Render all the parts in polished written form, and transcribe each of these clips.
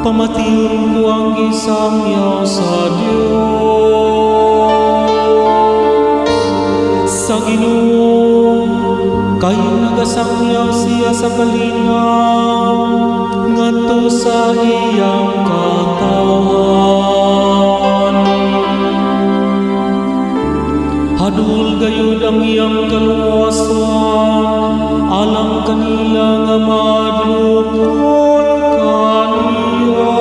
pamatiyon ko ang gisamyaw sa Dios. Sa Ginoo kay nagasangyaw siya sa kalinaw ngadto sa iyang katawan. Hadul gayud ang iyang kaluwasan alang kanila nga madlukon kaniya.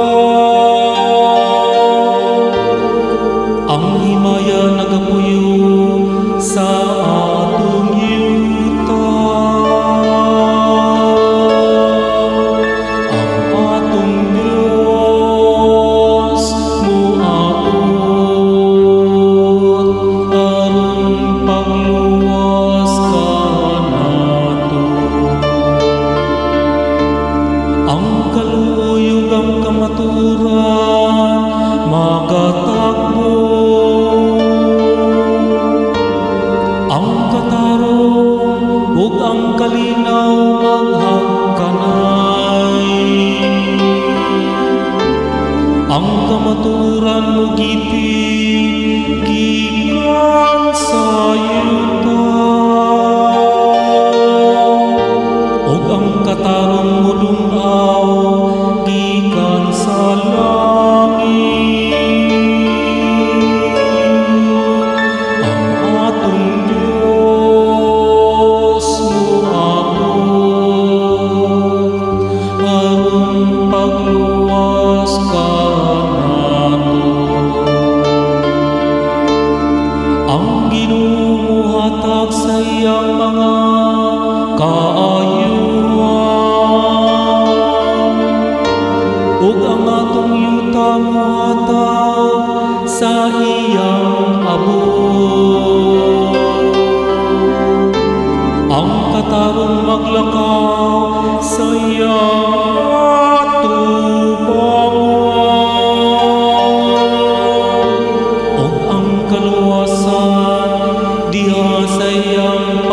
Ang himaya nagapuyo sa atong yuta. Ang atong Dios muabot aron pagluwas kanato. Ang kaluyog ang kamaturan magatakbo. Ang katarong ug ang kalinaw maghagkanay. Ang kamaturan mo gipig gikan sa yuta. Ug ang katarong mo dungaw gikan sa langit. Ang atong Dios muabot aron pagluwas kanato. Ang Ginoo muhatag sa iyang mga kaayuhan ug ang atong yuta muhatag sa iyang abot. Ang katarong maglakaw sa iyang atubangon ug ang kaluwasan diha sa iyang